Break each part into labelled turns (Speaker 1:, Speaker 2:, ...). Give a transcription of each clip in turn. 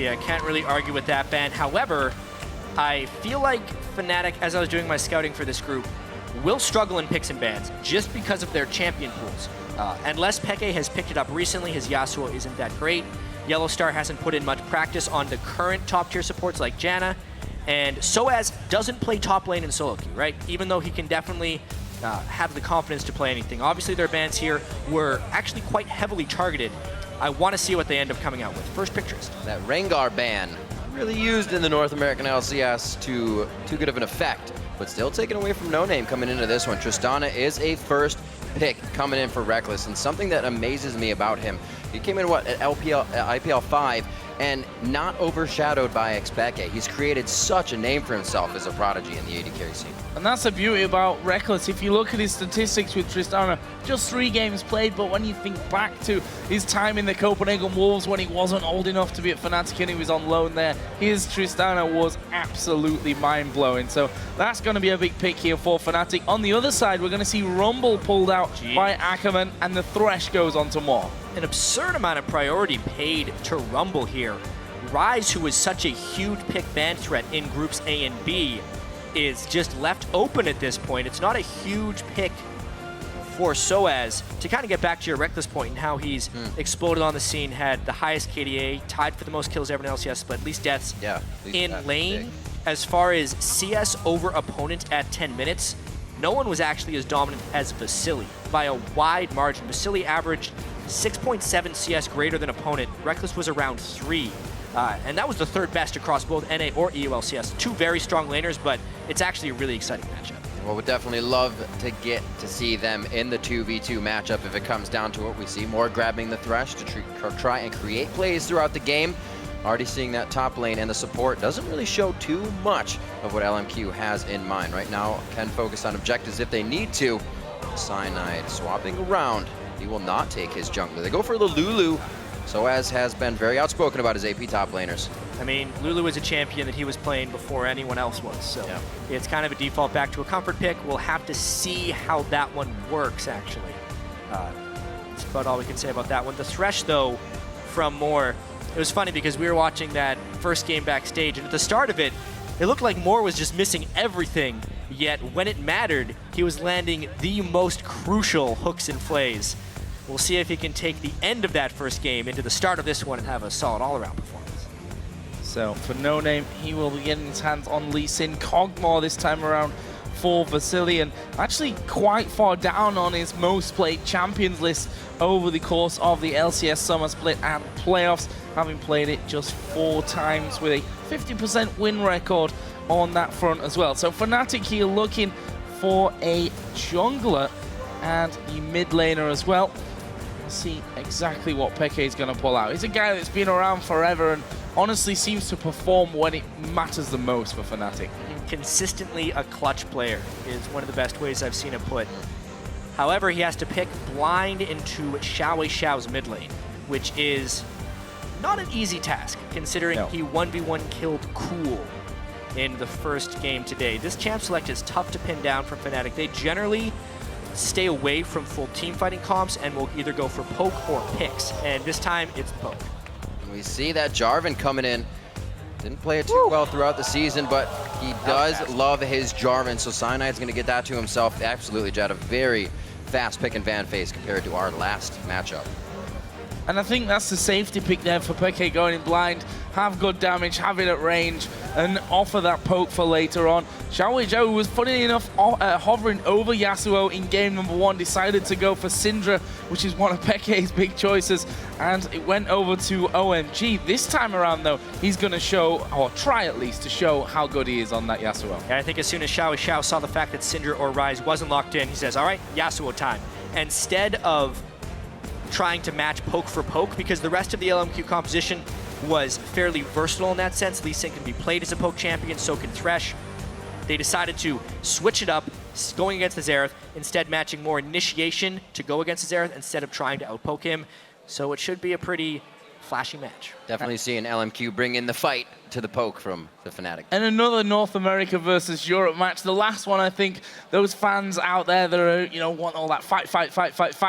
Speaker 1: Yeah, can't really argue with that ban. However, I feel like Fnatic, as I was doing my scouting for this group, will struggle in picks and bans just because of their champion pools. Unless Peke has picked it up recently, his Yasuo isn't that great. Yellowstar hasn't put in much practice on the current top-tier supports like Janna, and Soaz doesn't play top lane in solo queue, right? Even though he can definitely have the confidence to play anything. Obviously, their bans here were actually quite heavily targeted. I want to see what they end up coming out with. First pick Trist.
Speaker 2: That Rengar ban really used in the North American LCS to too good of an effect, but still taken away from No Name coming into this one. Tristana is a first pick coming in for Reckless, and something that amazes me about him, he came in at IPL 5 and not overshadowed by Xpeke. He's created such a name for himself as a prodigy in the AD carry scene.
Speaker 3: And that's the beauty about Reckless. If you look at his statistics with Tristana, just 3 games played, but when you think back to his time in the Copenhagen Wolves when he wasn't old enough to be at Fnatic and he was on loan there, his Tristana was absolutely mind-blowing. So that's going to be a big pick here for Fnatic. On the other side, we're going to see Rumble pulled out by Ackerman, and the Thresh goes on to Maw.
Speaker 1: An absurd amount of priority paid to Rumble here. Ryze, who was such a huge pick ban threat in groups A and B, is just left open at this point. It's not a huge pick for Soaz. To kind of get back to your Reckless point and how he's exploded on the scene, had the highest KDA, tied for the most kills ever in LCS, but least deaths in lane. Big. As far as CS over opponent at 10 minutes, no one was actually as dominant as Vasily by a wide margin. Vasily averaged 6.7 CS greater than opponent. Reckless was around 3. And that was the 3rd best across both NA or EULCS. 2 very strong laners, but it's actually a really exciting matchup.
Speaker 2: Well, we'd definitely love to get to see them in the 2v2 matchup if it comes down to it. We see more grabbing the Thresh to try and create plays throughout the game. Already seeing that top lane, and the support doesn't really show too much of what LMQ has in mind. Right now, can focus on objectives if they need to. Cyanide swapping around. He will not take his jungler. They go for the Lulu. Soaz has been very outspoken about his AP top laners.
Speaker 1: I mean, Lulu is a champion that he was playing before anyone else was, so it's kind of a default back to a comfort pick. We'll have to see how that one works, actually. That's about all we can say about that one. The Thresh, though, from Moore, it was funny because we were watching that first game backstage, and at the start of it, it looked like Moore was just missing everything, yet when it mattered, he was landing the most crucial hooks and plays. We'll see if he can take the end of that first game into the start of this one and have a solid all-around performance.
Speaker 3: So for No Name, he will be getting his hands on Lee Sin. Kog'Maw this time around for Vasily, and actually quite far down on his most played champions list over the course of the LCS Summer Split and playoffs, having played it just 4 times with a 50% win record on that front as well. So Fnatic here looking for a jungler and the mid laner as well. See exactly what Peke is going to pull out. He's a guy that's been around forever and honestly seems to perform when it matters the most for Fnatic.
Speaker 1: Consistently a clutch player is one of the best ways I've seen it put. However, he has to pick blind into Xiao's mid lane, which is not an easy task, considering he 1v1 killed Cool in the first game today. This champ select is tough to pin down from Fnatic. They generally stay away from full team fighting comps and will either go for poke or picks, and this time it's poke.
Speaker 2: We see that Jarvan coming in. Didn't play it too well throughout the season, but he does love his Jarvan, so Cyanide's going to get that to himself. Absolutely, Jed, a very fast pick and ban phase compared to our last matchup.
Speaker 3: And I think that's the safety pick there for Peke, going in blind, have good damage, have it at range, and offer that poke for later on. Xiao was, funny enough, hovering over Yasuo in game number 1, decided to go for Syndra, which is one of Peke's big choices, and it went over to OMG. This time around, though, he's going to show, or try at least, to show how good he is on that Yasuo.
Speaker 1: Yeah, I think as soon as Xiao saw the fact that Syndra or Ryze wasn't locked in, he says, all right, Yasuo time. Instead of trying to match poke for poke, because the rest of the LMQ composition was fairly versatile in that sense. Lee Sin can be played as a poke champion, so can Thresh. They decided to switch it up, going against the Xerath, instead matching more initiation to go against the Xerath instead of trying to outpoke him. So it should be a pretty flashy match.
Speaker 2: Definitely seeing LMQ bring in the fight to the poke from the Fnatic.
Speaker 3: And another North America versus Europe match. The last one, I think, those fans out there that are, you know, want all that fight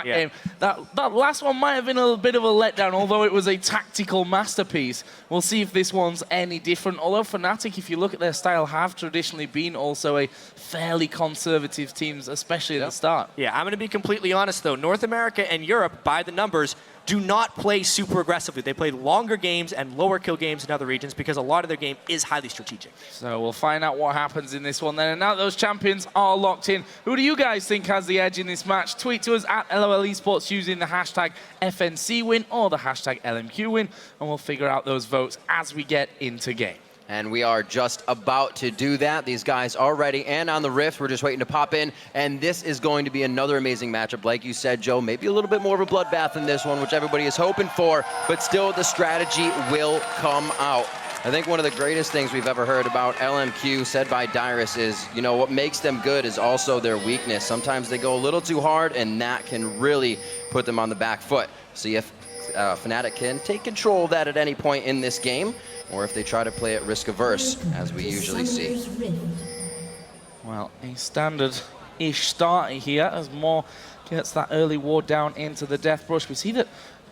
Speaker 3: game. That last one might have been a bit of a letdown, although it was a tactical masterpiece. We'll see if this one's any different. Although Fnatic, if you look at their style, have traditionally been also a fairly conservative teams, especially at the start.
Speaker 1: Yeah, I'm going to be completely honest, though. North America and Europe, by the numbers, do not play super aggressively. They play longer games and lower kill games in other regions because a lot of their game is highly strategic.
Speaker 3: So we'll find out what happens in this one then. And now those champions are locked in. Who do you guys think has the edge in this match? Tweet to us at LOL Esports using the hashtag FNC win or the hashtag LMQ win, and we'll figure out those votes as we get into game.
Speaker 2: And we are just about to do that. These guys are ready and on the Rift. We're just waiting to pop in. And this is going to be another amazing matchup. Like you said, Joe, maybe a little bit more of a bloodbath in this one, which everybody is hoping for. But still, the strategy will come out. I think one of the greatest things we've ever heard about LMQ, said by Dyrus, is, you know, what makes them good is also their weakness. Sometimes they go a little too hard, and that can really put them on the back foot. See if Fnatic can take control of that at any point in this game, or if they try to play it risk-averse, as we usually see.
Speaker 3: Well, a standard-ish start here as Moore gets that early ward down into the Death Brush. We see that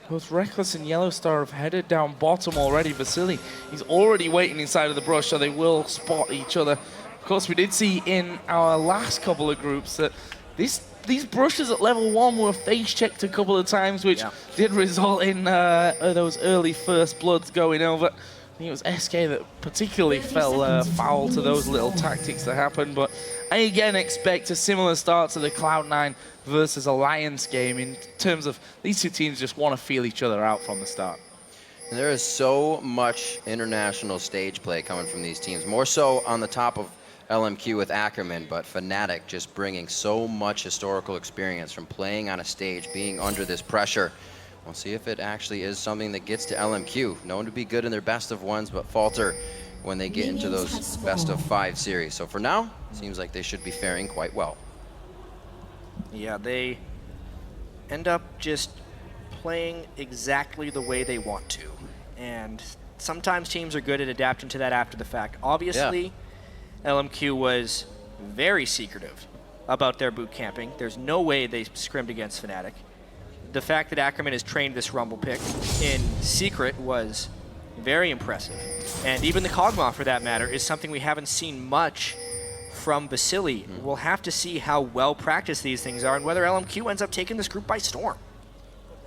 Speaker 3: both Reckless and Yellowstar have headed down bottom already. Vasily, he's already waiting inside of the brush, so they will spot each other. Of course, we did see in our last couple of groups that these brushes at level 1 were face-checked a couple of times, which did result in those early first bloods going over. I think it was SK that particularly fell foul to those little tactics that happened, but I again expect a similar start to the Cloud9 versus Alliance game in terms of these two teams just want to feel each other out from the start.
Speaker 2: There is so much international stage play coming from these teams, more so on the top of LMQ with Ackerman, but Fnatic just bringing so much historical experience from playing on a stage, being under this pressure. We'll see if it actually is something that gets to LMQ. Known to be good in their best of ones, but falter when they get into those best of 5 series. So for now, seems like they should be faring quite well.
Speaker 1: Yeah, they end up just playing exactly the way they want to. And sometimes teams are good at adapting to that after the fact. Obviously, LMQ was very secretive about their boot camping. There's no way they scrimmed against Fnatic. The fact that Ackerman has trained this Rumble pick in secret was very impressive. And even the Kog'Maw, for that matter, is something we haven't seen much from Vasily. We'll have to see how well practiced these things are and whether LMQ ends up taking this group by storm.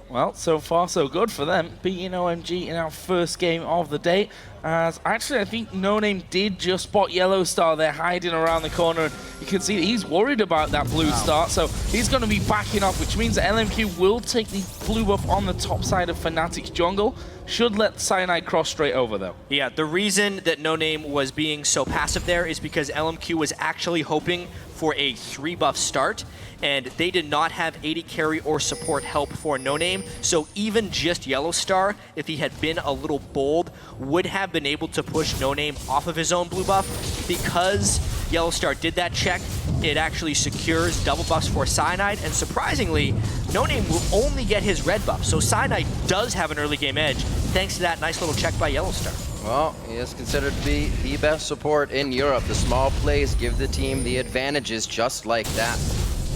Speaker 3: Well, so far so good for them, beating OMG in our first game of the day. As actually, I think No Name did just spot Yellowstar there hiding around the corner. And you can see that he's worried about that blue start, so he's going to be backing off, which means that LMQ will take the blue buff on the top side of Fnatic's jungle. Should let Cyanide cross straight over, though.
Speaker 1: Yeah, the reason that No Name was being so passive there is because LMQ was actually hoping for a 3-buff start, and they did not have AD carry or support help for No Name, so even just Yellowstar, if he had been a little bold, would have been able to push No Name off of his own blue buff. Because Yellowstar did that check, it actually secures double buffs for Cyanide, and surprisingly, No Name will only get his red buff, so Cyanide does have an early game edge thanks to that nice little check by Yellowstar.
Speaker 2: Well, he is considered to be the best support in Europe. The small plays give the team the advantages just like that,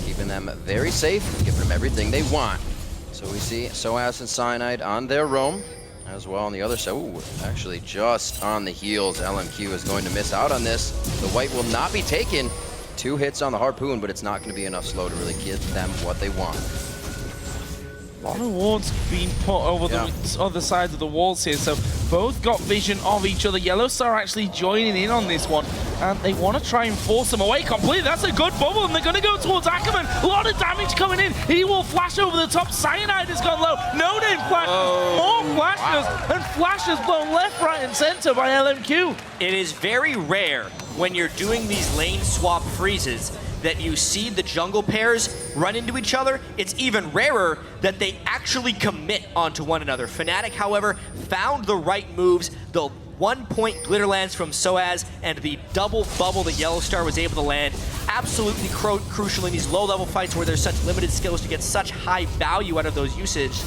Speaker 2: keeping them very safe and giving them everything they want. So we see Soaz and Cyanide on their roam as well on the other side. Ooh, actually just on the heels. LMQ is going to miss out on this. The white will not be taken. 2 hits on the Harpoon, but it's not going to be enough slow to really give them what they want.
Speaker 3: A lot of wards being put over the other side of the walls here, so both got vision of each other. Yellowstar actually joining in on this one, and they want to try and force them away completely. That's a good bubble, and they're going to go towards Ackerman. A lot of damage coming in. He will flash over the top. Cyanide has gone low. No Name flashes. More flashes, and flashes blown left, right, and center by LMQ.
Speaker 1: It is very rare when you're doing these lane swap freezes that you see the jungle pairs run into each other. It's even rarer that they actually commit onto one another. Fnatic, however, found the right moves. The 1-point glitter lands from Soaz and the double bubble that Yellowstar was able to land. Absolutely crucial in these low-level fights where there's such limited skills to get such high value out of those usage.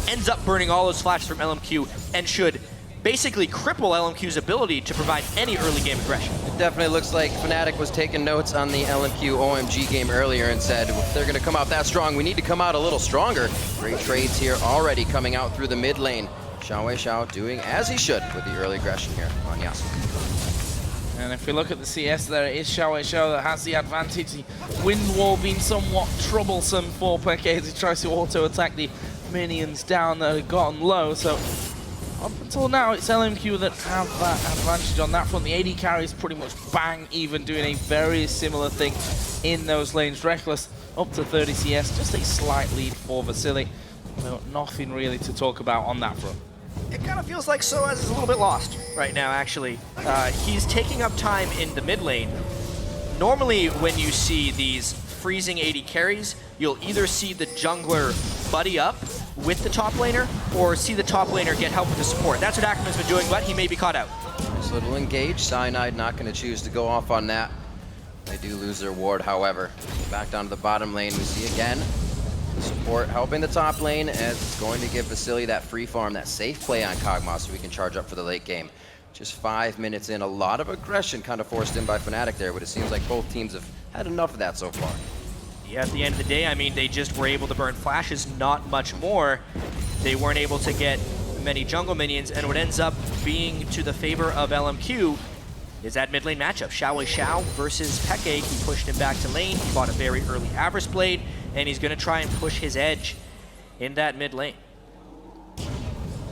Speaker 1: ends up burning all those flashes from LMQ and should basically cripple LMQ's ability to provide any early game aggression.
Speaker 2: It definitely looks like Fnatic was taking notes on the LMQ OMG game earlier and said, if they're going to come out that strong, we need to come out a little stronger. Great trades here already coming out through the mid lane. Xiao doing as he should with the early aggression here on Yasuo.
Speaker 3: And if we look at the CS there, it is Xiao that has the advantage. The wind wall being somewhat troublesome for Peke as he tries to auto-attack the minions down that have gotten low. So up until now, it's LMQ that have that advantage on that front. The AD carries pretty much bang even, doing a very similar thing in those lanes. Reckless up to 30 CS, just a slight lead for Vasily. So nothing really to talk about on that front.
Speaker 1: It kind of feels like Soaz is a little bit lost right now, actually. He's taking up time in the mid lane. Normally, when you see these freezing AD carries, you'll either see the jungler buddy up with the top laner, or see the top laner get help with the support. That's what Ackerman's been doing, but he may be caught out.
Speaker 2: Nice little engage. Cyanide not going to choose to go off on that. They do lose their ward, however. Back down to the bottom lane, we see again the support helping the top lane, as it's going to give Vasily that free farm, that safe play on Kog'Maw, so we can charge up for the late game. Just 5 minutes in, a lot of aggression kind of forced in by Fnatic there, but it seems like both teams have had enough of that so far.
Speaker 1: Yeah, at the end of the day, I mean, they just were able to burn flashes, not much more. They weren't able to get many jungle minions, and what ends up being to the favor of LMQ is that mid lane matchup. Xiao versus Peke. He pushed him back to lane. He bought a very early Avarice Blade, and he's going to try and push his edge in that mid lane.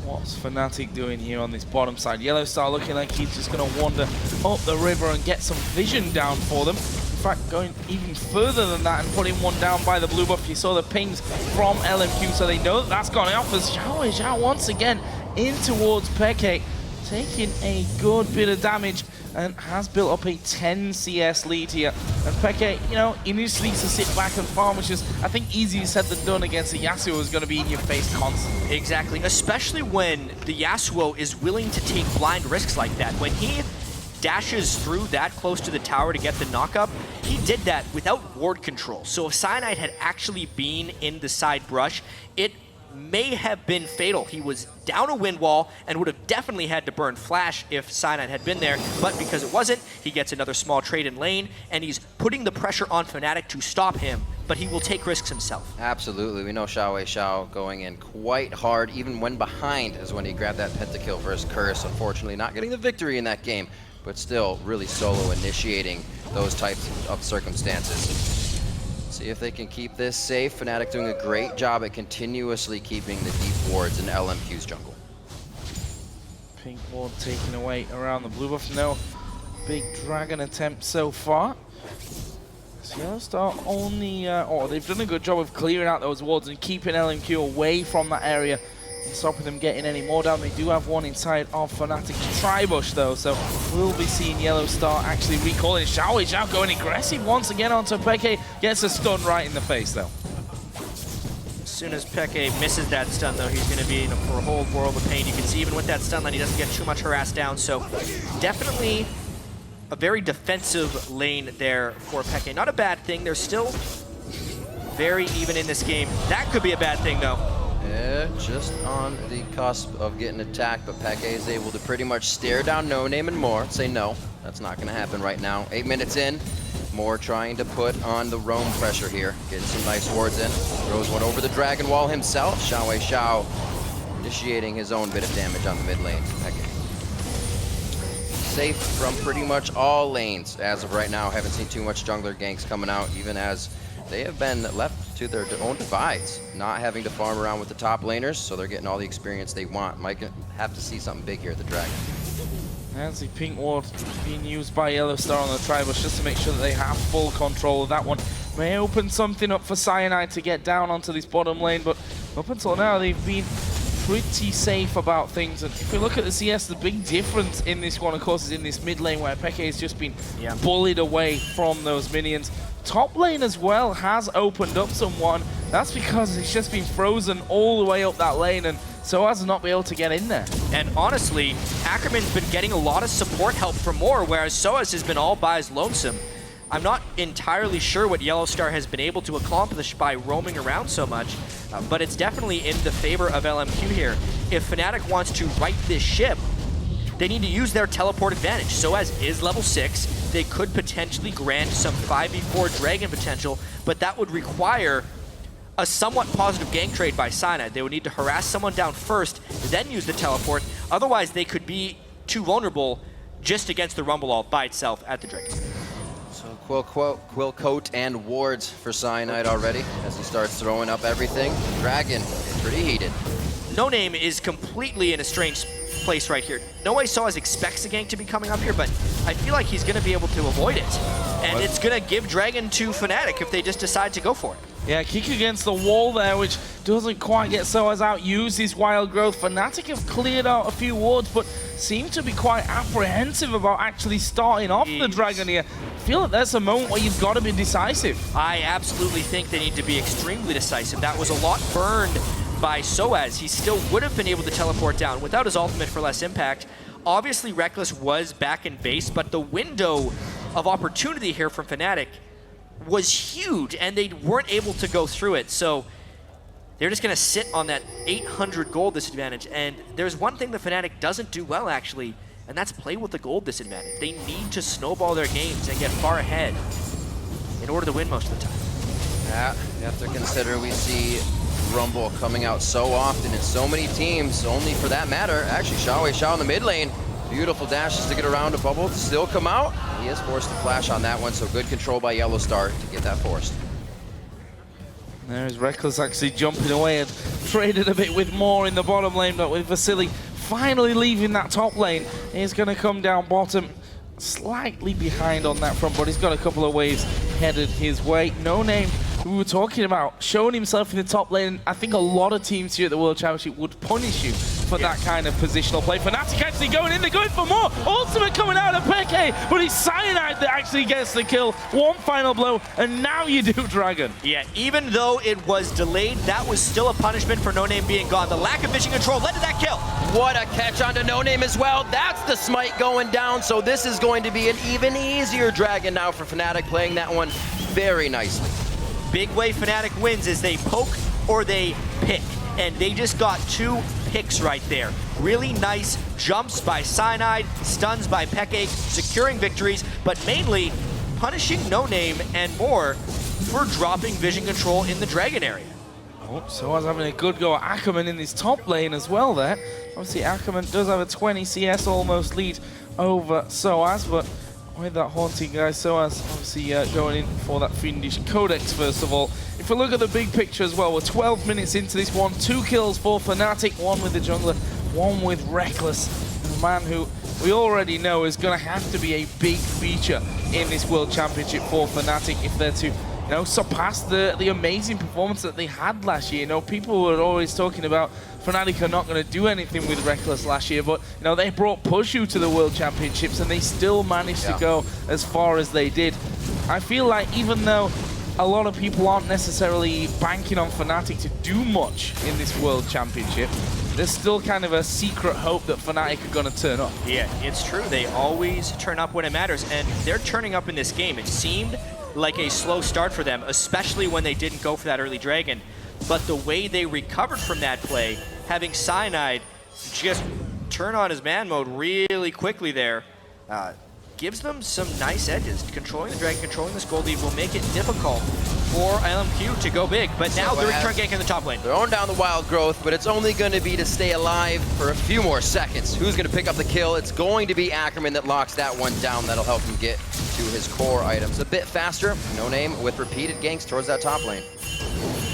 Speaker 3: What's Fnatic doing here on this bottom side? Yellowstar looking like he's just going to wander up the river and get some vision down for them. In fact, going even further than that and putting one down by the blue buff. You saw the pings from LMQ, so they know that's gone off as Xiao once again in towards Peke, taking a good bit of damage and has built up a 10 CS lead here. And Peke, you know, he just needs to sit back and farm, which is, I think, easier said than done against a Yasuo who's going to be in your face constantly.
Speaker 1: Exactly, especially when the Yasuo is willing to take blind risks like that. When he dashes through that close to the tower to get the knockup, he did that without ward control. So if Cyanide had actually been in the side brush, it may have been fatal. He was down a wind wall and would have definitely had to burn flash if Cyanide had been there, but because it wasn't, he gets another small trade in lane, and he's putting the pressure on Fnatic to stop him, but he will take risks himself.
Speaker 2: Absolutely, we know Xiao going in quite hard, even when behind, is when he grabbed that pentakill versus Curse. Unfortunately, not getting the victory in that game, but still really solo initiating those types of circumstances. See if they can keep this safe. Fnatic doing a great job at continuously keeping the deep wards in LMQ's jungle.
Speaker 3: Pink ward taken away around the blue buff. No big dragon attempt so far. So Yellowstar only, they've done a good job of clearing out those wards and keeping LMQ away from that area and stopping them getting any more down. They do have one inside of Fnatic's Tribush though, so we'll be seeing Yellowstar actually recalling. Xiao going aggressive once again onto Peke, gets a stun right in the face though.
Speaker 1: As soon as Peke misses that stun though, he's going to be in for a whole world of pain. You can see even with that stun line, he doesn't get too much harassed down, so definitely a very defensive lane there for Peke. Not a bad thing, they're still very even in this game. That could be a bad thing though.
Speaker 2: Yeah, just on the cusp of getting attacked, but Peke is able to pretty much stare down No Name and Moore. Say no, that's not going to happen right now. 8 minutes in, Moore trying to put on the roam pressure here. Getting some nice wards in. Throws one over the Dragon Wall himself. Xiao initiating his own bit of damage on the mid lane. Peke safe from pretty much all lanes as of right now. Haven't seen too much jungler ganks coming out, even as they have been left to their own device, not having to farm around with the top laners, so they're getting all the experience they want. Might have to see something big here at the Dragon.
Speaker 3: As the pink ward being used by Yellowstar on the Tribush just to make sure that they have full control of that one. May open something up for Cyanide to get down onto this bottom lane, but up until now they've been pretty safe about things. And if we look at the CS, the big difference in this one, of course, is in this mid lane where Peke has just been bullied away from those minions. Top lane as well has opened up someone. That's because it's just been frozen all the way up that lane, and so as to not be able to get in there.
Speaker 1: And honestly, Ackerman's been getting a lot of support help from Moore, whereas Soaz has been all by his lonesome. I'm not entirely sure what Yellowstar has been able to accomplish by roaming around so much. but it's definitely in the favor of LMQ here. If Fnatic wants to right this ship, they need to use their teleport advantage. SOAS is level 6. They could potentially grant some 5v4 Dragon potential, but that would require a somewhat positive gank trade by Cyanide. They would need to harass someone down first, then use the teleport. Otherwise, they could be too vulnerable just against the Rumble ult by itself at the Dragon.
Speaker 2: So Quill Coat and wards for Cyanide already as he starts throwing up everything. Dragon is pretty heated.
Speaker 1: No Name is completely in a strange place right here. No way SOAS expects the gank to be coming up here, but I feel like he's going to be able to avoid it. And it's going to give Dragon to Fnatic if they just decide to go for it.
Speaker 3: Yeah, kick against the wall there, which doesn't quite get SOAS out. Use his wild growth. Fnatic have cleared out a few wards, but seem to be quite apprehensive about actually starting off the Dragon here. I feel like that's a moment where you've got to be decisive.
Speaker 1: I absolutely think they need to be extremely decisive. That was a lot burned by SOAS. He still would have been able to teleport down without his ultimate for less impact. Obviously, Reckless was back in base, but the window of opportunity here from Fnatic was huge, and they weren't able to go through it. So they're just going to sit on that 800 gold disadvantage. And there's one thing that Fnatic doesn't do well, actually, and that's play with the gold disadvantage. They need to snowball their games and get far ahead in order to win most of the time.
Speaker 2: Yeah, you have to consider we see Rumble coming out so often in so many teams, only for that matter. Actually, Xiao in the mid lane. Beautiful dashes to get around a bubble to still come out. He is forced to flash on that one, so good control by Yellow Star to get that forced.
Speaker 3: There's Reckless actually jumping away and traded a bit with more in the bottom lane, but with Vasily finally leaving that top lane, he's going to come down bottom, slightly behind on that front, but he's got a couple of waves headed his way. No Name, who we were talking about, showing himself in the top lane. I think a lot of teams here at the World Championship would punish you for that kind of positional play. Fnatic actually going in, they're going for more. Ultimate coming out of Peke, but it's Cyanide that actually gets the kill. One final blow, and now you do Dragon.
Speaker 1: Yeah, even though it was delayed, that was still a punishment for No Name being gone. The lack of vision control led to that kill.
Speaker 2: What a catch onto No Name as well. That's the smite going down, so this is going to be an even easier Dragon now for Fnatic, playing that one very nicely.
Speaker 1: Big way Fnatic wins is they poke or they pick, and they just got 2 picks right there. Really nice jumps by Cyanide, stuns by Peke, securing victories, but mainly punishing No Name and more for dropping vision control in the Dragon area.
Speaker 3: Oh, so I was having a good go at Ackerman in his top lane as well there. Obviously Ackerman does have a 20 CS almost lead over SOAS, but with that haunting guy, SOAS obviously going in for that Fiendish Codex first of all. If we look at the big picture as well, we're 12 minutes into this one. 2 kills for Fnatic, 1 with the jungler, 1 with Reckless. And a man who we already know is going to have to be a big feature in this World Championship for Fnatic if they're to, you know, surpass the amazing performance that they had last year. You know, people were always talking about Fnatic are not going to do anything with Reckless last year, but you know, they brought Pushu to the World Championships and they still managed to go as far as they did. I feel like even though a lot of people aren't necessarily banking on Fnatic to do much in this World Championship, there's still kind of a secret hope that Fnatic are going to turn up.
Speaker 1: Yeah, it's true. They always turn up when it matters, and they're turning up in this game. It seemed like a slow start for them, especially when they didn't go for that early Dragon. But the way they recovered from that play, having Cyanide just turn on his man mode really quickly there, gives them some nice edges. Controlling the Dragon, controlling this gold lead will make it difficult for LMQ to go big. But now the return gank in the top lane.
Speaker 2: Throwing down the wild growth, but it's only going to be to stay alive for a few more seconds. Who's going to pick up the kill? It's going to be Ackerman that locks that one down. That'll help him get to his core items a bit faster. No Name with repeated ganks towards that top lane.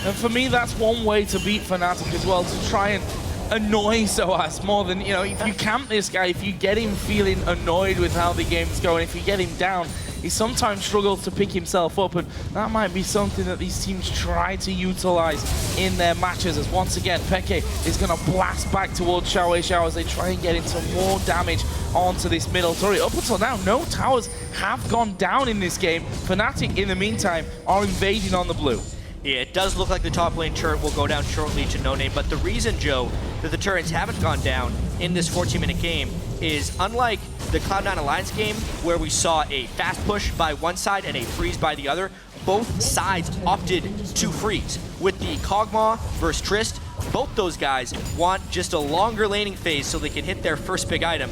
Speaker 3: And for me, that's one way to beat Fnatic as well, to try and annoy SOAS more than, you know, if you camp this guy, if you get him feeling annoyed with how the game's going, if you get him down, he sometimes struggles to pick himself up, and that might be something that these teams try to utilize in their matches, as once again, Peke is going to blast back towards Xiao as they try and get into more damage onto this middle turret. Up until now, no towers have gone down in this game. Fnatic, in the meantime, are invading on the blue.
Speaker 1: Yeah, it does look like the top lane turret will go down shortly to No Name, but the reason, Joe, that the turrets haven't gone down in this 14-minute game is, unlike the Cloud9 Alliance game, where we saw a fast push by one side and a freeze by the other, both sides opted to freeze. With the Kog'Maw versus Trist, both those guys want just a longer laning phase so they can hit their first big item,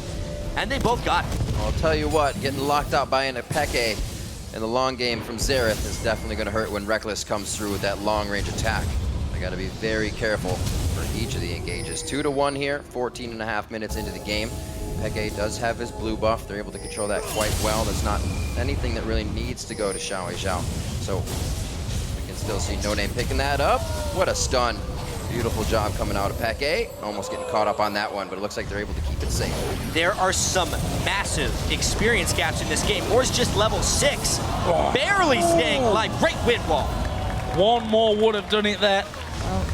Speaker 1: and they both got it.
Speaker 2: I'll tell you what, getting locked out by an Peke in the long game from Xerath is definitely going to hurt when Reckless comes through with that long-range attack. I got to be very careful for each of the engages. 2-1 here, 14.5 minutes into the game. Peke does have his blue buff. They're able to control that quite well. There's not anything that really needs to go to Xiao Zhao. So we can still see No Name picking that up. What a stun. Beautiful job coming out of Peke. Almost getting caught up on that one, but it looks like they're able to keep it safe.
Speaker 1: There are some massive experience gaps in this game. Or's just level 6, barely staying alive. Great wind wall.
Speaker 3: One more would have done it there.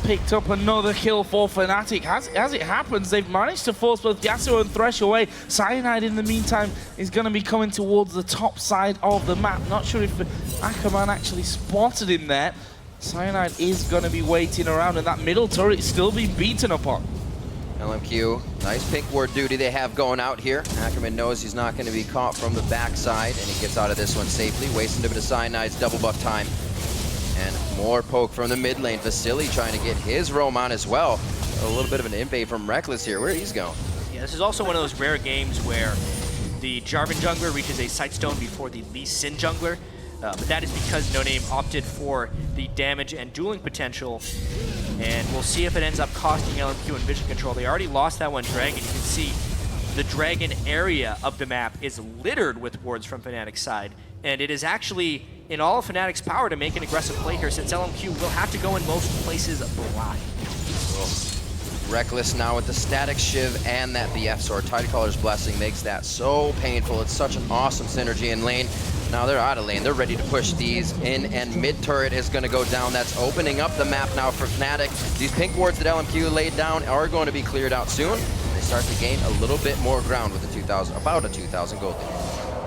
Speaker 3: Picked up another kill for Fnatic. As it happens, they've managed to force both Yasuo and Thresh away. Cyanide, in the meantime, is going to be coming towards the top side of the map. Not sure if Ackerman actually spotted him there. Cyanide is going to be waiting around, and that middle turret is still being beaten upon.
Speaker 2: LMQ, nice pink ward duty they have going out here. Ackerman knows he's not going to be caught from the backside, and he gets out of this one safely, wasting a bit of Cyanide's double buff time. And more poke from the mid lane. Vasily trying to get his roam on as well. A little bit of an invade from Reckless here. Where he's going?
Speaker 1: Yeah, this is also one of those rare games where the Jarvan jungler reaches a Sightstone before the Lee Sin jungler. But that is because No Name opted for the damage and dueling potential. And we'll see if it ends up costing LMQ and vision control. They already lost that one Dragon. You can see the Dragon area of the map is littered with wards from Fnatic's side. And it is actually in all of Fnatic's power to make an aggressive play here, since LMQ will have to go in most places blind.
Speaker 2: Reckless now with the static shiv and that BF sword. Tidecaller's blessing makes that so painful. It's such an awesome synergy in lane. Now they're out of lane. They're ready to push these in, and mid turret is going to go down. That's opening up the map now for Fnatic. These pink wards that LMQ laid down are going to be cleared out soon. They start to gain a little bit more ground with the 2,000, about a 2,000 gold.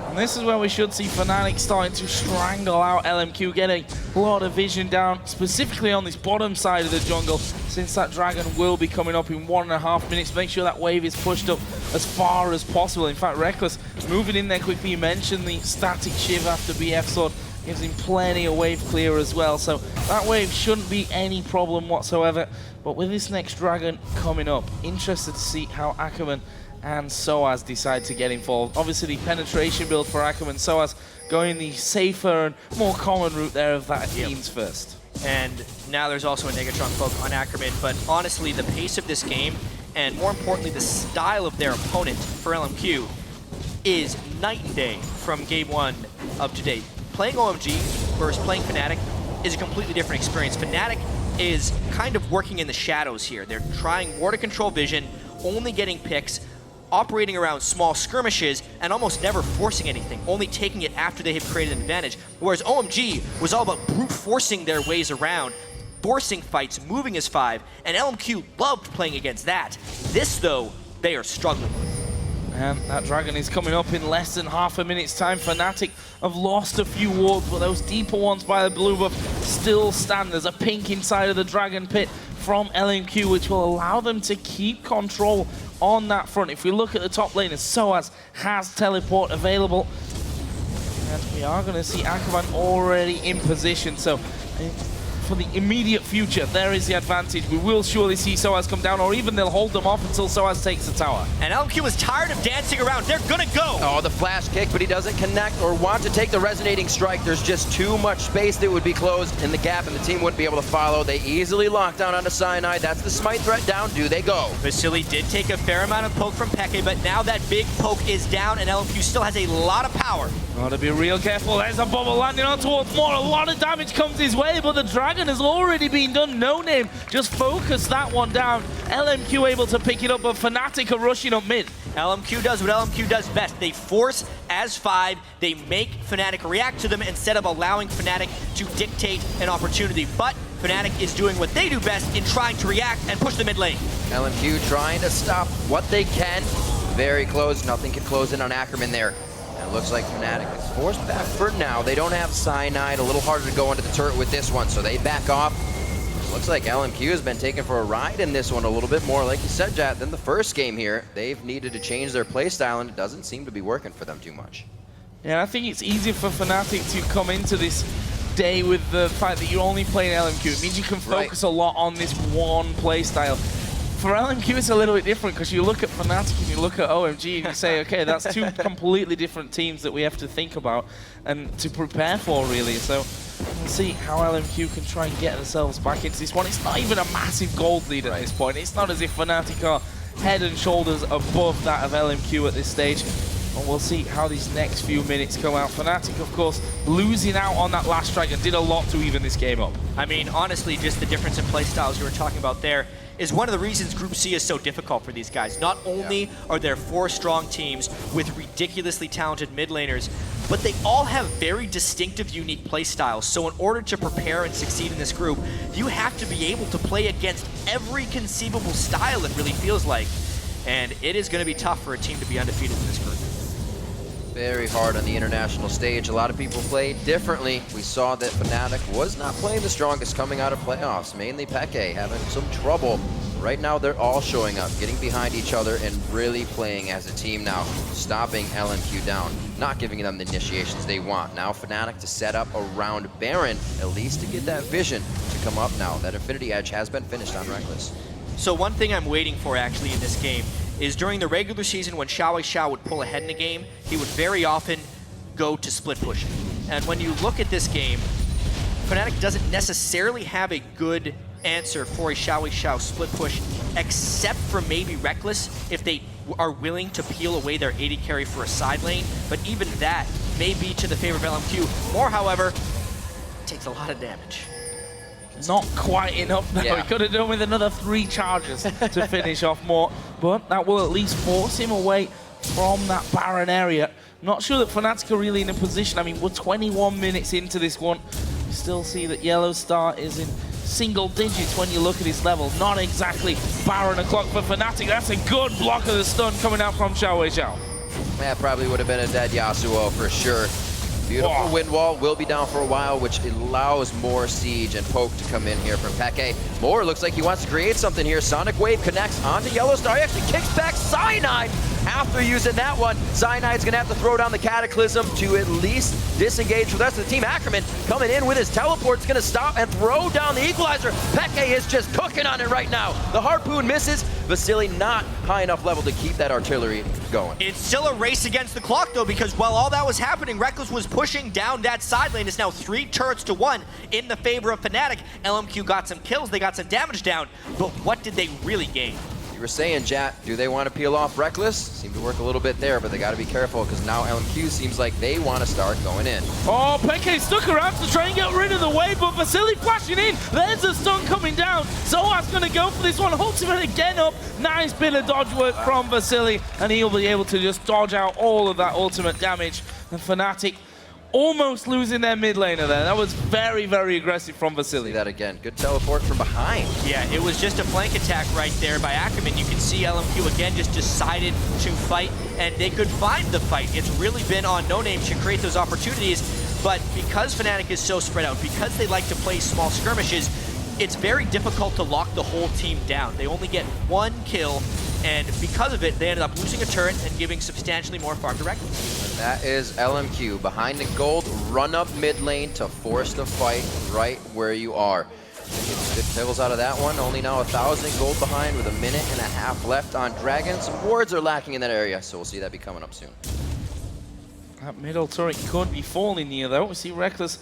Speaker 3: And this is where we should see Fnatic starting to strangle out LMQ, getting a lot of vision down, specifically on this bottom side of the jungle, since that Dragon will be coming up in 1.5 minutes. Make sure that wave is pushed up as far as possible. In fact, Reckless moving in there quickly. You mentioned the static shiv after BF sword. Gives him plenty of wave clear as well, so that wave shouldn't be any problem whatsoever. But with this next Dragon coming up, interested to see how Ackerman and Soaz decide to get involved. Obviously the penetration build for Ackerman, Soaz going the safer and more common route there of that teams first.
Speaker 1: And now there's also a Negatron poke on Ackerman, but honestly the pace of this game, and more importantly the style of their opponent for LMQ, is night and day from game 1 of today. Playing OMG versus playing Fnatic is a completely different experience. Fnatic is kind of working in the shadows here. They're trying more to control vision, only getting picks, operating around small skirmishes, and almost never forcing anything, only taking it after they have created an advantage. Whereas OMG was all about brute forcing their ways around, forcing fights, moving as 5, and LMQ loved playing against that. This, though, they are struggling.
Speaker 3: And that Dragon is coming up in less than half a minute's time. Fnatic have lost a few wards, but those deeper ones by the blue buff still stand. There's a pink inside of the Dragon pit from LMQ, which will allow them to keep control on that front. If we look at the top lane, Soaz has teleport available. And we are going to see Ackerman already in position. So for the immediate future, there is the advantage. We will surely see Soaz come down, or even they'll hold them off until Soaz takes the tower.
Speaker 1: And LMQ is tired of dancing around. They're gonna go!
Speaker 2: Oh, the flash kick, but he doesn't connect or want to take the resonating strike. There's just too much space that would be closed in the gap, and the team wouldn't be able to follow. They easily lock down onto Cyanide. That's the smite threat down. Do they go?
Speaker 1: Vasily did take a fair amount of poke from Peke, but now that big poke is down, and LMQ still has a lot of power.
Speaker 3: Gotta be real careful. There's a bubble landing on towards more. A lot of damage comes his way, but the Dragon has already been done. No Name just focus that one down. LMQ able to pick it up, but Fnatic are rushing up mid.
Speaker 1: LMQ does what LMQ does best. They force as 5. They make Fnatic react to them instead of allowing Fnatic to dictate an opportunity. But Fnatic is doing what they do best in trying to react and push the mid lane.
Speaker 2: LMQ trying to stop what they can. Very close. Nothing can close in on Ackerman there. And it looks like Fnatic is forced back for now. They don't have Cyanide. A little harder to go into the turret with this one, so they back off. Looks like LMQ has been taken for a ride in this one a little bit more, like you said, Jat, than the first game here. They've needed to change their playstyle, and it doesn't seem to be working for them too much.
Speaker 3: Yeah, I think it's easy for Fnatic to come into this day with the fact that you're only playing LMQ. It means you can focus a lot on this one play style. For LMQ, it's a little bit different because you look at Fnatic and you look at OMG and you say, okay, that's two completely different teams that we have to think about and to prepare for, really. So we'll see how LMQ can try and get themselves back into this one. It's not even a massive gold lead at this point. It's not as if Fnatic are head and shoulders above that of LMQ at this stage. And we'll see how these next few minutes come out. Fnatic, of course, losing out on that last strike and did a lot to even this game up.
Speaker 1: I mean, honestly, just the difference in play styles you were talking about there is one of the reasons Group C is so difficult for these guys. Not only are there 4 strong teams with ridiculously talented mid laners, but they all have very distinctive, unique play styles. So in order to prepare and succeed in this group, you have to be able to play against every conceivable style, it really feels like. And it is going to be tough for a team to be undefeated in this group.
Speaker 2: Very hard on the international stage. A lot of people play differently. We saw that Fnatic was not playing the strongest coming out of playoffs. Mainly Peke having some trouble. Right now they're all showing up, getting behind each other and really playing as a team now, stopping LMQ down, not giving them the initiations they want. Now Fnatic to set up around Baron, at least to get that vision to come up now. That Infinity Edge has been finished on Reckless.
Speaker 1: So one thing I'm waiting for actually in this game is during the regular season when Xiao would pull ahead in a game, he would very often go to split pushing. And when you look at this game, Fnatic doesn't necessarily have a good answer for a Xiao split push, except for maybe Reckless if they are willing to peel away their AD carry for a side lane. But even that may be to the favor of LMQ. More, however, takes a lot of damage.
Speaker 3: Not quite enough though. He could have done with another 3 charges to finish off more, but that will at least force him away from that Baron area. Not sure that Fnatic are really in a position. I mean, we're 21 minutes into this one. You still see that Yellow Star is in single digits when you look at his level. Not exactly Baron o'clock for Fnatic. That's a good block of the stun coming out from Xiao.
Speaker 2: That probably would have been a dead Yasuo for sure. Beautiful wind wall will be down for a while, which allows more siege and poke to come in here from Peke. Moore looks like he wants to create something here. Sonic Wave connects onto Yellow Star. He actually kicks back Cyanide after using that one. Cyanide's gonna have to throw down the Cataclysm to at least disengage for the rest of the team. Ackerman coming in with his teleport's gonna stop and throw down the Equalizer. Peke is just cooking on it right now. The Harpoon misses. Vasily not high enough level to keep that artillery going.
Speaker 1: It's still a race against the clock though, because while all that was happening, Reckless was pushing down that side lane. It's now 3 turrets to 1 in the favor of Fnatic. LMQ got some kills, they got some damage down, but what did they really gain?
Speaker 2: You were saying, Jat, do they want to peel off Reckless? Seemed to work a little bit there, but they got to be careful because now LMQ seems like they want to start going in.
Speaker 3: Oh, Peke stuck around to try and get rid of the wave, but Vasily flashing in. There's a stun coming down. Zoa's going to go for this one. Ultimate again up. Nice bit of dodge work from Vasily, and he'll be able to just dodge out all of that ultimate damage. And Fnatic almost losing their mid laner there. That was very, very aggressive from Vasily.
Speaker 2: See that again. Good teleport from behind.
Speaker 1: Yeah, it was just a flank attack right there by Ackerman. You can see LMQ again just decided to fight, and they could find the fight. It's really been on No Name to create those opportunities, but because Fnatic is so spread out, because they like to play small skirmishes, it's very difficult to lock the whole team down. They only get 1 kill, and because of it, they ended up losing a turret and giving substantially more farm to Reckless.
Speaker 2: That is LMQ behind the gold, run up mid lane to force the fight right where you are. Good kills out of that one. Only now 1,000 gold behind with 1.5 minutes left on Dragon. Some wards are lacking in that area, so we'll see that be coming up soon.
Speaker 3: That middle turret could be falling here though. We see Reckless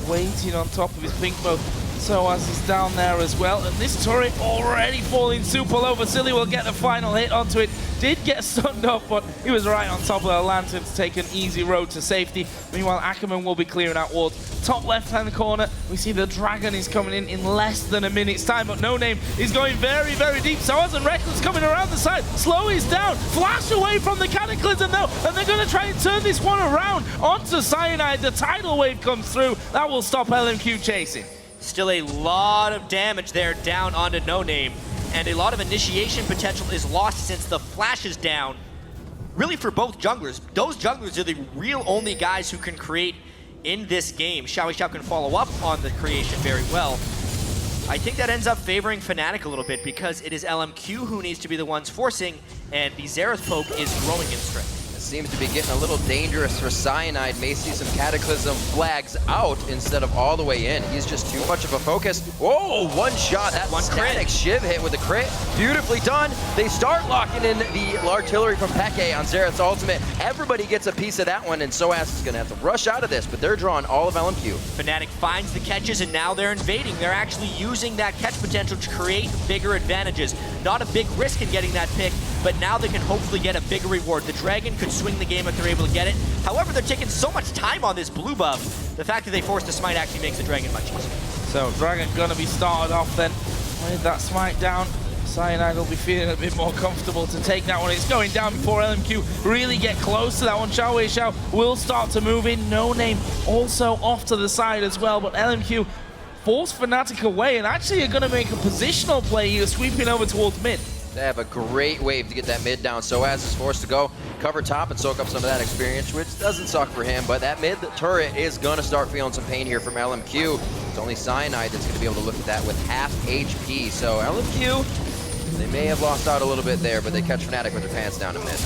Speaker 3: waiting on top of his pink bow. So as he's down there as well, and this turret already falling super low. Vasily will get the final hit onto it. Did get stunned off, but he was right on top of the lantern to take an easy road to safety. Meanwhile, Ackerman will be clearing out wards. Top left-hand corner, we see the Dragon is coming in less than a minute's time, but No Name is going very, very deep. So as Reckless coming around the side, slow is down, flash away from the Cataclysm though, and they're going to try and turn this one around onto Cyanide. The tidal wave comes through, that will stop LMQ chasing.
Speaker 1: Still a lot of damage there down onto No Name, and a lot of initiation potential is lost since the flash is down. Really for both junglers. Those junglers are the real only guys who can create in this game. Xiao can follow up on the creation very well. I think that ends up favoring Fnatic a little bit because it is LMQ who needs to be the ones forcing, and the Xerath poke is growing in strength.
Speaker 2: seems to be getting a little dangerous for Cyanide. May see some Cataclysm flags out instead of all the way in. He's just too much of a focus. Whoa, one shot. That
Speaker 1: One
Speaker 2: static
Speaker 1: crit.
Speaker 2: shiv hit with a crit. Beautifully done. They start locking in the artillery from Peke on Xerath's ultimate. Everybody gets a piece of that one, and Soaz is going to have to rush out of this, but they're drawing all of LMQ.
Speaker 1: Fnatic finds the catches, and now they're invading. They're actually using that catch potential to create bigger advantages. Not a big risk in getting that pick, but now they can hopefully get a bigger reward. The Dragon could swing the game if they're able to get it. However, they're taking so much time on this blue buff. The fact that they forced the smite actually makes the Dragon much easier.
Speaker 3: So Dragon gonna be started off then with that smite down. Cyanide will be feeling a bit more comfortable to take that one. It's going down before LMQ really get close to that one. Xiao will start to move in. No Name also off to the side as well, but LMQ force Fnatic away and actually are gonna make a positional play here, sweeping over towards mid.
Speaker 2: They have a great wave to get that mid down. Soaz is forced to go cover top and soak up some of that experience, which doesn't suck for him, but that mid turret is going to start feeling some pain here from LMQ. It's only Cyanide that's going to be able to look at that with half HP. So LMQ, they may have lost out a little bit there, but they catch Fnatic with their pants down in mid.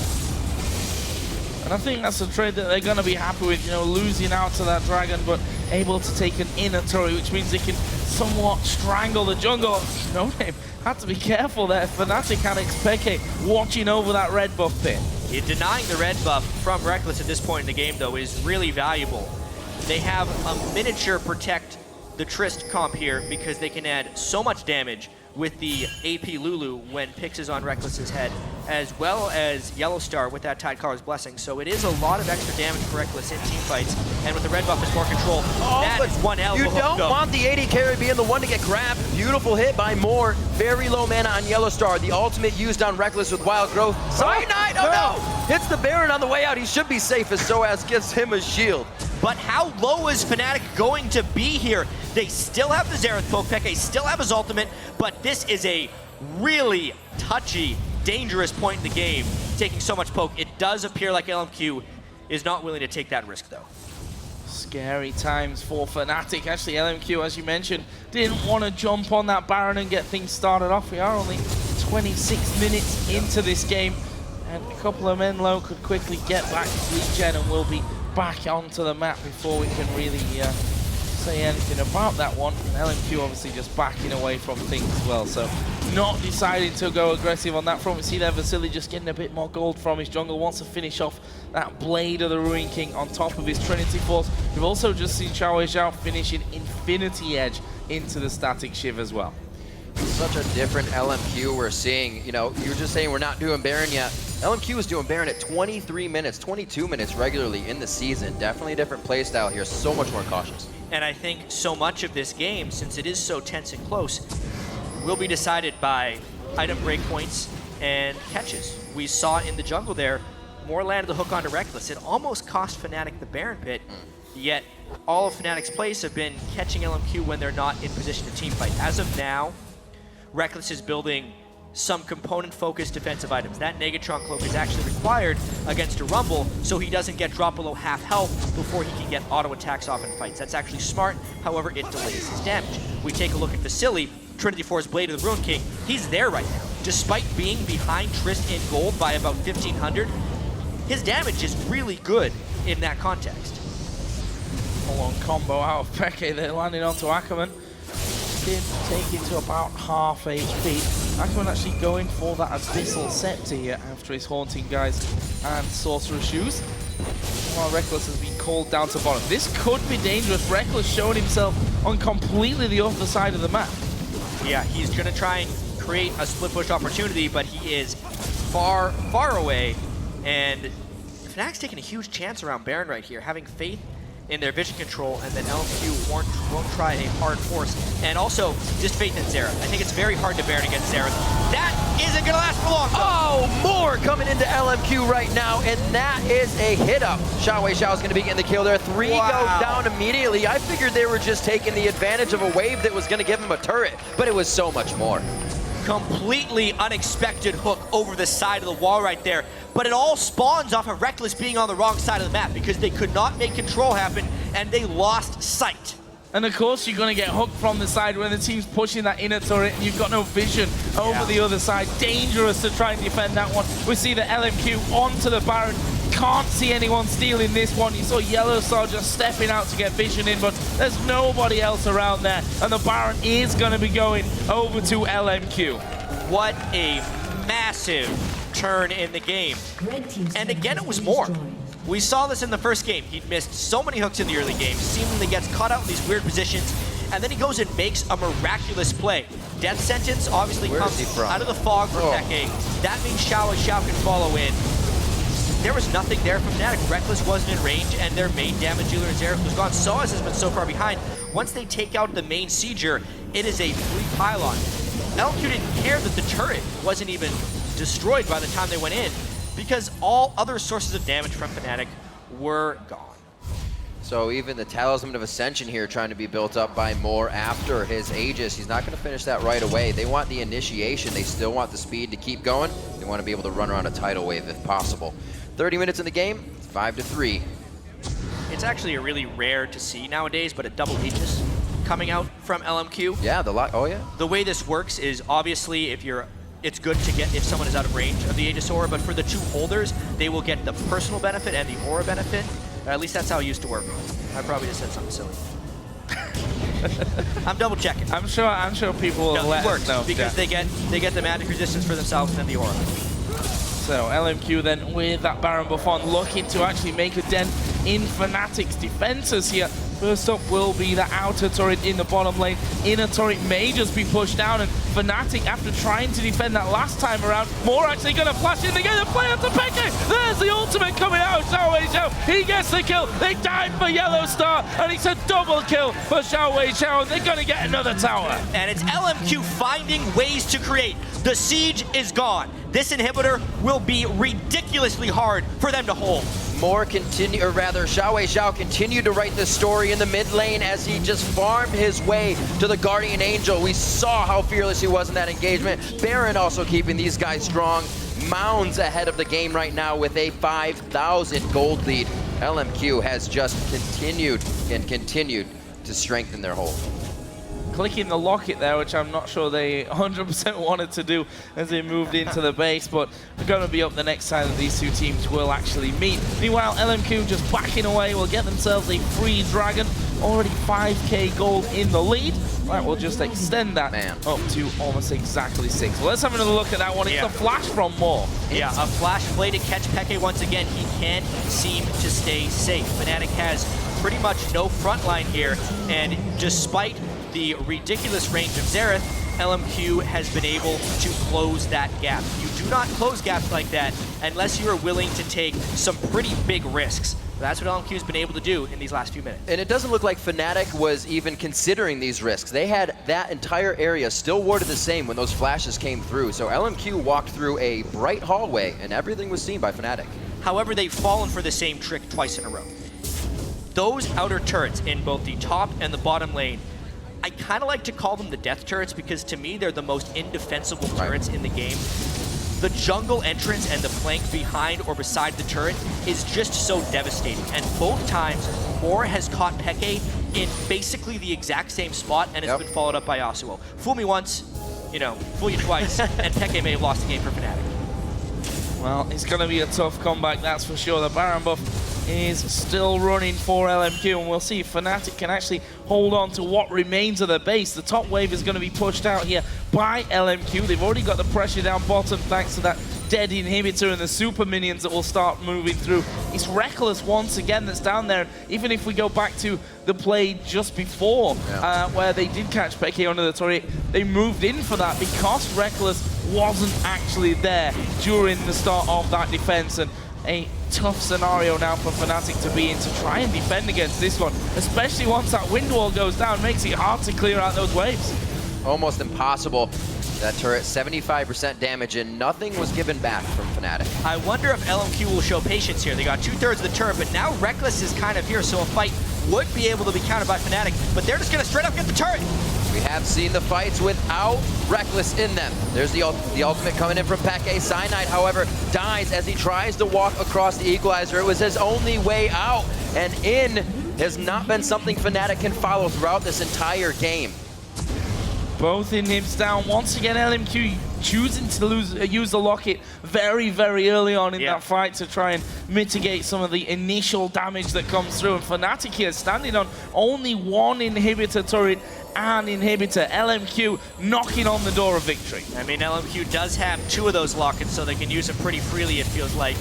Speaker 3: And I think that's a trade that they're going to be happy with, you know, losing out to that Dragon, but able to take an inner turret, which means they can somewhat strangle the jungle. No Name had to be careful there. Fnatic had Peke watching over that red buff pit.
Speaker 1: Denying the red buff from Rekkles at this point in the game, though, is really valuable. They have a miniature protect the Trist comp here because they can add so much damage with the AP Lulu when Pix is on Rekkles' head, as well as Yellowstar with that Tidecollar's Blessing. So it is a lot of extra damage for Rekkles in team fights, and with the red buff is more control. That is one hell of a hook,
Speaker 2: You don't want the AD carry being the one to get grabbed. Beautiful hit by Moore. Very low mana on Yellowstar. The ultimate used on Rekkles with Wild Growth. Cyanide, oh no! Hits the Baron on the way out. He should be safe as Soaz gives him a shield.
Speaker 1: But how low is Fnatic going to be here? They still have the Xerath poke, Peke still have his ultimate, but this is a really touchy, dangerous point in the game, taking so much poke. It does appear like LMQ is not willing to take that risk, though.
Speaker 3: Scary times for Fnatic. Actually, LMQ, as you mentioned, didn't want to jump on that Baron and get things started off. We are only 26 minutes into this game, and a couple of men low could quickly get back to regen, and we'll be back onto the map before we can really say anything about that one. And LMQ obviously just backing away from things as well, so not deciding to go aggressive on that front. We see there Vasily just getting a bit more gold from his jungle, wants to finish off that Blade of the Ruin King on top of his Trinity Force. We've also just seen Xiao finishing Infinity Edge into the Static Shiv as well.
Speaker 2: Such a different LMQ we're seeing. You know, you were just saying we're not doing Baron yet. LMQ is doing Baron at 23 minutes, 22 minutes regularly in the season. Definitely a different play style here, so much more cautious.
Speaker 1: And I think so much of this game, since it is so tense and close, will be decided by item breakpoints and catches. We saw in the jungle there, Moore landed the hook onto Rekkles. It almost cost Fnatic the Baron pit, yet all of Fnatic's plays have been catching LMQ when they're not in position to team fight. As of now, Rekkles is building some component-focused defensive items. That Negatron Cloak is actually required against a Rumble, so he doesn't get dropped below half health before he can get auto attacks off in fights. That's actually smart, however, it delays his damage. We take a look at Vasily, Trinity Force Blade of the Ruin King. He's there right now. Despite being behind Trist in gold by about 1,500, his damage is really good in that context.
Speaker 3: Full-on combo out of Peke there, landing onto Ackerman. Did take it to about half HP. Ackerman actually going for that Abyssal Scepter here after his Haunting Guys and Sorcerer's Shoes. While Rekkles has been called down to bottom. This could be dangerous. Rekkles showing himself on completely the other side of the map.
Speaker 1: Yeah, he's going to try and create a split push opportunity, but he is far, far away. And Fnatic's taking a huge chance around Baron right here, having faith in their vision control, and then LMQ won't try a hard force. And also, just faith in Xerath. I think it's very hard to Baron against Xerath. That isn't gonna last for long, though.
Speaker 2: Oh, Moore coming into LMQ right now, and that is a hit up. Xiao is gonna be getting the kill there. 3 go down immediately. I figured they were just taking the advantage of a wave that was gonna give him a turret, but it was so much more.
Speaker 1: Completely unexpected hook over the side of the wall right there. But it all spawns off of Rekkles being on the wrong side of the map because they could not make control happen and they lost sight.
Speaker 3: And of course you're going to get hooked from the side when the team's pushing that inner turret and you've got no vision over the other side. Dangerous to try and defend that one. We see the LMQ onto the Baron, can't see anyone stealing this one. You saw Yellow Star just stepping out to get vision in, but there's nobody else around there. And the Baron is going to be going over to LMQ.
Speaker 1: What a massive turn in the game. And again, it was more. We saw this in the first game. He'd missed so many hooks in the early game, seemingly gets caught out in these weird positions, and then he goes and makes a miraculous play. Death Sentence obviously comes out of the fog for Peke. That means Xiao can follow in. There was nothing there from Fnatic. Reckless wasn't in range, and their main damage dealer, Xerath, was gone. Soaz has been so far behind. Once they take out the main Sieger, it is a free pylon. LMQ didn't care that the turret wasn't even destroyed by the time they went in, because all other sources of damage from Fnatic were gone.
Speaker 2: So even the Talisman of Ascension here trying to be built up by Moore after his Aegis. He's not going to finish that right away. They want the initiation. They still want the speed to keep going. They want to be able to run around a tidal wave if possible. 30 minutes in the game, 5-3.
Speaker 1: It's actually a really rare to see nowadays, but a double Aegis coming out from LMQ.
Speaker 2: Yeah, oh yeah.
Speaker 1: The way this works is obviously it's good to get if someone is out of range of the Aegis Aura, but for the two holders, they will get the personal benefit and the Aura benefit. At least that's how it used to work. I probably just said something silly. I'm double checking.
Speaker 3: I'm sure people will let us know.
Speaker 1: Because they get the magic resistance for themselves and then the Aura.
Speaker 3: So LMQ then with that Baron buff on, looking to actually make a dent in Fnatic's defenses here. First up will be the outer turret in the bottom lane. Inner turret may just be pushed down, and Fnatic, after trying to defend that last time around, Moore actually going to flash in. They get a play onto Peke. There's the ultimate coming out. Xiao. He gets the kill. They dive for Yellow Star, and it's a double kill for Xiao, and they're going to get another tower.
Speaker 1: And it's LMQ finding ways to create. The siege is gone. This inhibitor will be ridiculously hard for them to hold.
Speaker 2: Moore continue, or rather, Xiao continued to write the story in the mid lane as he just farmed his way to the Guardian Angel. We saw how fearless he was in that engagement. Baron also keeping these guys strong. Mounds ahead of the game right now with a 5,000 gold lead. LMQ has just continued to strengthen their hold.
Speaker 3: Clicking the locket there, which I'm not sure they 100% wanted to do as they moved into the base, but they're going to be up the next time that these two teams will actually meet. Meanwhile, LMQ just backing away will get themselves a free dragon, already 5k gold in the lead. Right, we'll just extend that up to almost exactly 6. Well, let's have another look at that one. It's a flash from Moore.
Speaker 1: Yeah, a flash play to catch Peke once again. He can't seem to stay safe. Fnatic has pretty much no front line here, and despite the ridiculous range of Xerath, LMQ has been able to close that gap. You do not close gaps like that unless you are willing to take some pretty big risks. That's what LMQ has been able to do in these last few minutes.
Speaker 2: And it doesn't look like Fnatic was even considering these risks. They had that entire area still warded the same when those flashes came through. So LMQ walked through a bright hallway and everything was seen by Fnatic.
Speaker 1: However, they've fallen for the same trick twice in a row. Those outer turrets in both the top and the bottom lane, I kind of like to call them the death turrets because to me they're the most indefensible turrets in the game. The jungle entrance and the flank behind or beside the turret is just so devastating. And both times, Moore has caught Peke in basically the exact same spot and has been followed up by Yasuo. Fool me once, fool you twice, and Peke may have lost the game for Fnatic.
Speaker 3: Well, it's going to be a tough comeback, that's for sure. The Baron buff is still running for LMQ, and we'll see if Fnatic can actually hold on to what remains of their base. The top wave is going to be pushed out here by LMQ. They've already got the pressure down bottom thanks to that dead inhibitor and the super minions that will start moving through. It's Reckless once again that's down there. Even if we go back to the play just before, where they did catch Peke under the turret, they moved in for that because Reckless wasn't actually there during the start of that defense. And a tough scenario now for Fnatic to be in to try and defend against this one, especially once that wind wall goes down. Makes it hard to clear out those waves.
Speaker 2: Almost impossible. That turret, 75% damage, and nothing was given back from Fnatic.
Speaker 1: I wonder if LMQ will show patience here. They got 2/3 of the turret, but now Reckless is kind of here, so a fight would be able to be countered by Fnatic, but they're just going to straight up get the turret.
Speaker 2: We have seen the fights without Reckless in them. There's the ultimate coming in from Peke. Cyanide, however, dies as he tries to walk across the equalizer. It was his only way out, and in has not been something Fnatic can follow throughout this entire game.
Speaker 3: Both inhibs down. Once again, LMQ choosing to use the Locket very, very early on in that fight to try and mitigate some of the initial damage that comes through. And Fnatic here standing on only one inhibitor turret and inhibitor. LMQ knocking on the door of victory.
Speaker 1: I mean, LMQ does have 2 of those lockets, so they can use them pretty freely, it feels like.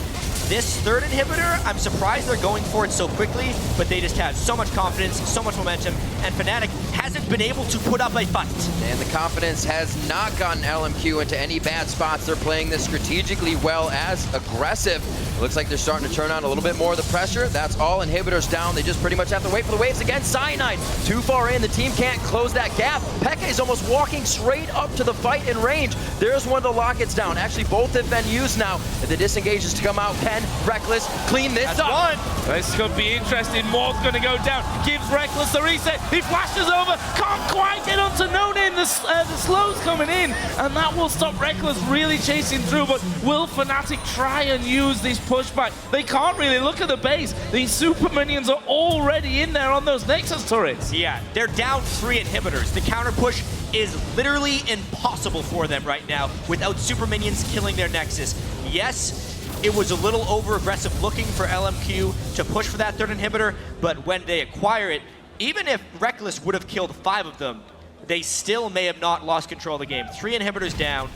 Speaker 1: This third inhibitor, I'm surprised they're going for it so quickly, but they just have so much confidence, so much momentum, and Fnatic hasn't been able to put up a fight.
Speaker 2: And the confidence has not gotten LMQ into any bad spots. They're playing this strategically well as aggressive. It looks like they're starting to turn on a little bit more of the pressure. That's all inhibitors down. They just pretty much have to wait for the waves again. Cyanide too far in. The team can't close that gap. Peke is almost walking straight up to the fight in range. There's one of the lockets down. Actually, both have been used now. If the disengage is to come out, Pen, Reckless, clean this up.
Speaker 3: This could be interesting. Moore's going to go down. Gives Reckless the reset. He flashes over. Can't quite get onto No Name. The slow's coming in. And that will stop Reckless really chasing through. But will Fnatic try and use this pushback? They can't really. Look at the base. These super minions are already in there on those Nexus turrets.
Speaker 1: Yeah, they're down 3 inhibitors. The counter push is literally impossible for them right now without super minions killing their Nexus. Yes, it was a little over-aggressive looking for LMQ to push for that third inhibitor, but when they acquire it, even if Reckless would have killed 5 of them, they still may have not lost control of the game. 3 inhibitors down,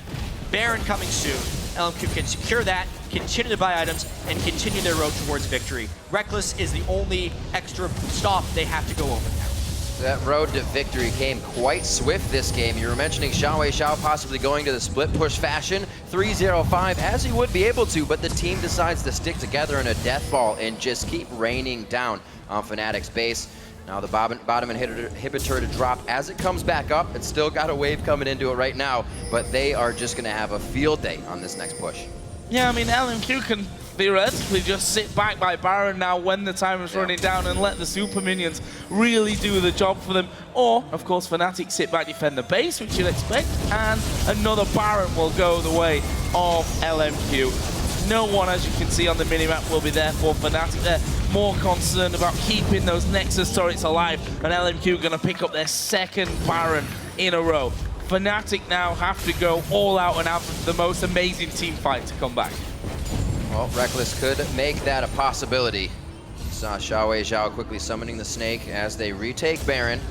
Speaker 1: Baron coming soon. LMQ can secure that, continue to buy items, and continue their road towards victory. Reckless is the only extra stop they have to go over now.
Speaker 2: That road to victory came quite swift this game. You were mentioning Xiao possibly going to the split push fashion, 3-0-5, as he would be able to, but the team decides to stick together in a death ball and just keep raining down on Fnatic's base. Now the bottom inhibitor to drop as it comes back up. It's still got a wave coming into it right now, but they are just going to have a field day on this next push.
Speaker 3: Yeah, I mean, LMQ can theoretically just sit back by Baron now when the time is running down and let the super minions really do the job for them. Or, of course, Fnatic sit back, defend the base, which you'd expect, and another Baron will go the way of LMQ. No one, as you can see on the minimap, will be there for Fnatic. They're more concerned about keeping those Nexus turrets alive, and LMQ going to pick up their 2nd Baron in a row. Fnatic now have to go all out and have the most amazing team fight to come back.
Speaker 2: Well, Reckless could make that a possibility. Saw Xiao quickly summoning the snake as they retake Baron.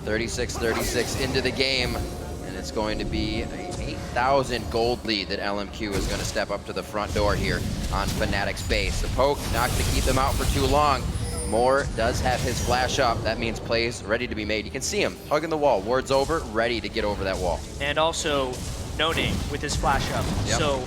Speaker 2: 36-36 into the game, and it's going to be an 8,000 gold lead that LMQ is going to step up to the front door here on Fnatic's base. The poke not going to keep them out for too long. Moore does have his flash up. That means plays ready to be made. You can see him hugging the wall. Ward's over, ready to get over that wall.
Speaker 1: And also, No Name with his flash up.
Speaker 2: Yep.
Speaker 1: So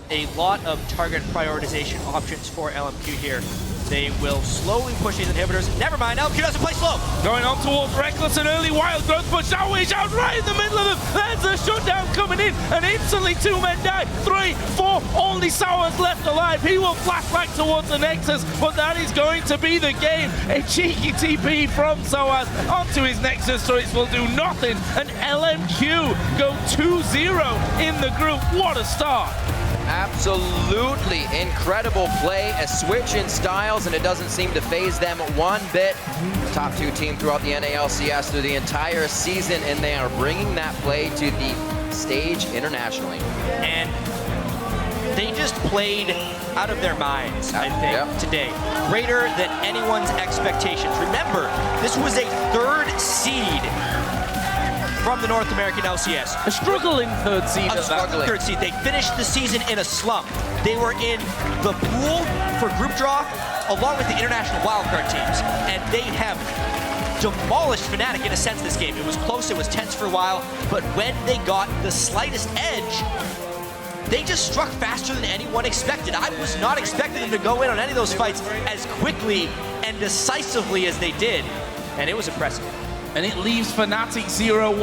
Speaker 1: a lot of target prioritization options for LMQ here. They will slowly push these inhibitors. Never mind, LMQ doesn't play slow.
Speaker 3: Going on towards Reckless, an early wild growth push. Always out right in the middle of them. There's a shutdown coming in, and instantly 2 men die. 3, 4, only Sour's left alive. He will flash back towards the Nexus, but that is going to be the game. A cheeky TP from Sour onto his Nexus turrets will do nothing, and LMQ go 2-0 in the group. What a start.
Speaker 2: Absolutely incredible play, a switch in styles, and it doesn't seem to phase them one bit. Top 2 team throughout the NALCS through the entire season, and they are bringing that play to the stage internationally.
Speaker 1: And they just played out of their minds, I think, today. Greater than anyone's expectations. Remember, this was a 3rd seed from the North American LCS.
Speaker 3: A struggling 3rd seed.
Speaker 1: A struggling 3rd seed. They finished the season in a slump. They were in the pool for group draw along with the international wildcard teams. And they have demolished Fnatic in a sense this game. It was close, it was tense for a while, but when they got the slightest edge, they just struck faster than anyone expected. I was not expecting them to go in on any of those fights as quickly and decisively as they did, and it was impressive.
Speaker 3: And it leaves Fnatic 0-1.